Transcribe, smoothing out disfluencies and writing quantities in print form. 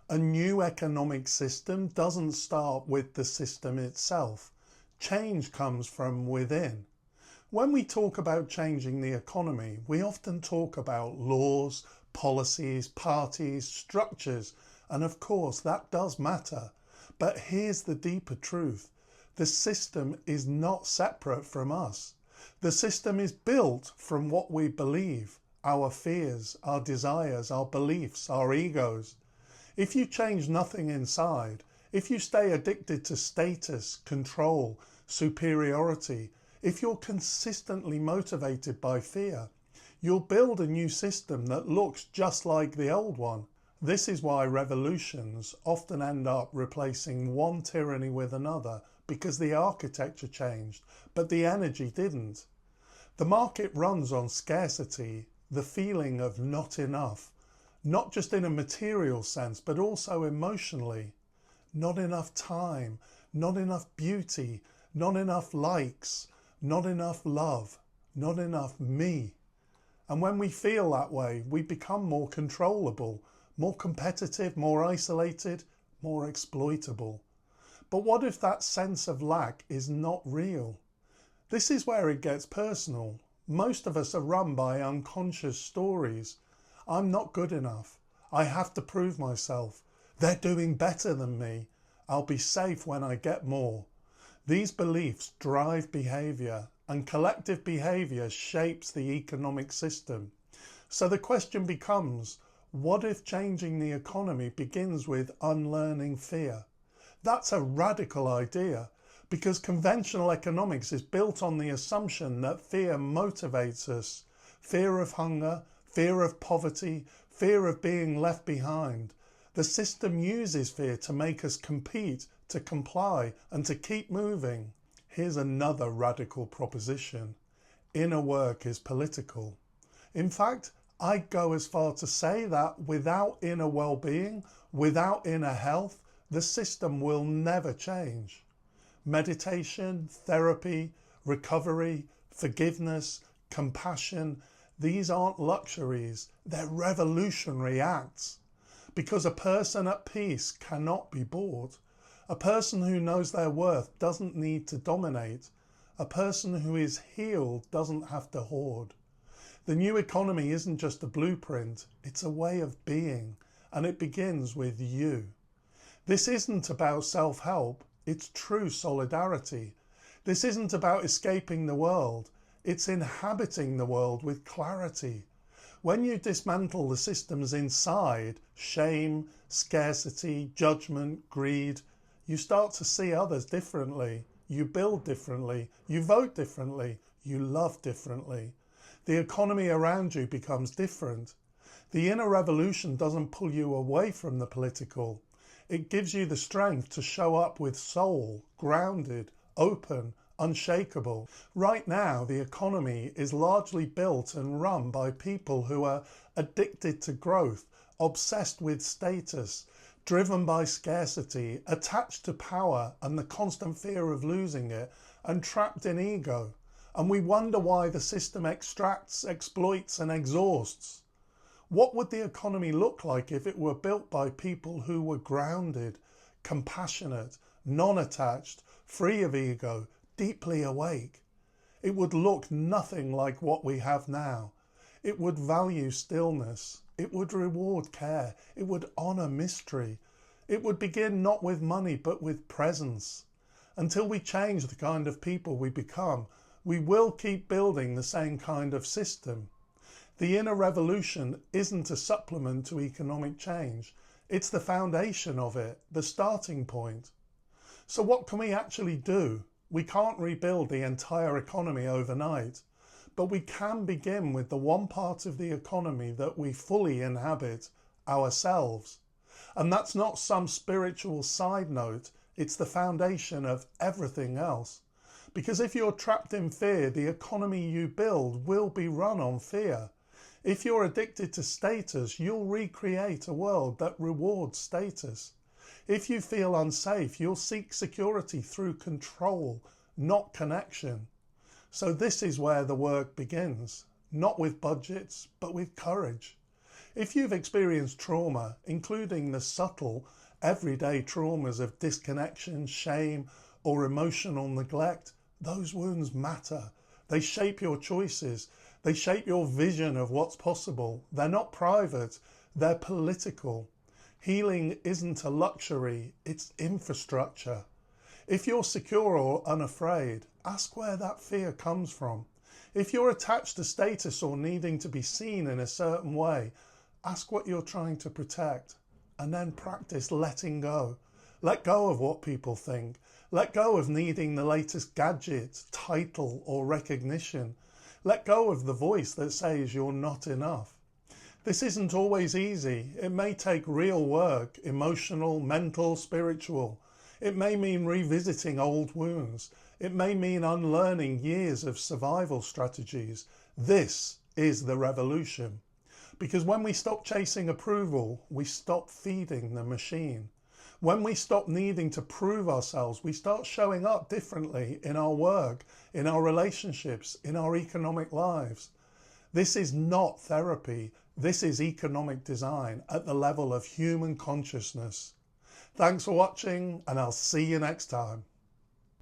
A new economic system doesn't start with the system itself. Change comes from within. When we talk about changing the economy, we often talk about laws, policies, parties, structures, and of course that does matter. But here's the deeper truth. The system is not separate from us. The system is built from what we believe, our fears, our desires, our beliefs, our egos. If you change nothing inside, if you stay addicted to status, control, superiority, if you're consistently motivated by fear, you'll build a new system that looks just like the old one. This is why revolutions often end up replacing one tyranny with another, because the architecture changed, but the energy didn't. The market runs on scarcity, the feeling of not enough, not just in a material sense, but also emotionally. Not enough time, not enough beauty, not enough likes, not enough love, not enough me. And when we feel that way, we become more controllable, more competitive, more isolated, more exploitable. But what if that sense of lack is not real? This is where it gets personal. Most of us are run by unconscious stories. I'm not good enough. I have to prove myself. They're doing better than me. I'll be safe when I get more. These beliefs drive behaviour, and collective behaviour shapes the economic system. So the question becomes, what if changing the economy begins with unlearning fear? That's a radical idea, because conventional economics is built on the assumption that fear motivates us. Fear of hunger, fear of poverty, fear of being left behind. The system uses fear to make us compete, to comply, and to keep moving. Here's another radical proposition. Inner work is political. In fact, I'd go as far to say that without inner well-being, without inner health, the system will never change. Meditation, therapy, recovery, forgiveness, compassion, these aren't luxuries, they're revolutionary acts. Because a person at peace cannot be bought. A person who knows their worth doesn't need to dominate. A person who is healed doesn't have to hoard. The new economy isn't just a blueprint, it's a way of being, and it begins with you. This isn't about self-help, it's true solidarity. This isn't about escaping the world, it's inhabiting the world with clarity. When you dismantle the systems inside, shame, scarcity, judgment, greed, you start to see others differently. You build differently, you vote differently, you love differently. The economy around you becomes different. The inner revolution doesn't pull you away from the political. It gives you the strength to show up with soul, grounded, open, unshakable. Right now, the economy is largely built and run by people who are addicted to growth, obsessed with status, driven by scarcity, attached to power and the constant fear of losing it, and trapped in ego. And we wonder why the system extracts, exploits and exhausts. What would the economy look like if it were built by people who were grounded, compassionate, non-attached, free of ego, deeply awake? It would look nothing like what we have now. It would value stillness. It would reward care. It would honour mystery. It would begin not with money but with presence. Until we change the kind of people we become, we will keep building the same kind of system. The inner revolution isn't a supplement to economic change. It's the foundation of it, the starting point. So what can we actually do? We can't rebuild the entire economy overnight, but we can begin with the one part of the economy that we fully inhabit, ourselves. And that's not some spiritual side note, it's the foundation of everything else. Because if you're trapped in fear, the economy you build will be run on fear. If you're addicted to status, you'll recreate a world that rewards status. If you feel unsafe, you'll seek security through control, not connection. So this is where the work begins, not with budgets, but with courage. If you've experienced trauma, including the subtle, everyday traumas of disconnection, shame, or emotional neglect, those wounds matter. They shape your choices. They shape your vision of what's possible. They're not private, they're political. Healing isn't a luxury, it's infrastructure. If you're secure or unafraid, ask where that fear comes from. If you're attached to status or needing to be seen in a certain way, ask what you're trying to protect. And then practice letting go. Let go of what people think. Let go of needing the latest gadget, title, or recognition. Let go of the voice that says you're not enough. This isn't always easy. It may take real work, emotional, mental, spiritual. It may mean revisiting old wounds. It may mean unlearning years of survival strategies. This is the revolution. Because when we stop chasing approval, we stop feeding the machine. When we stop needing to prove ourselves, we start showing up differently in our work, in our relationships, in our economic lives. This is not therapy. This is economic design at the level of human consciousness. Thanks for watching, and I'll see you next time.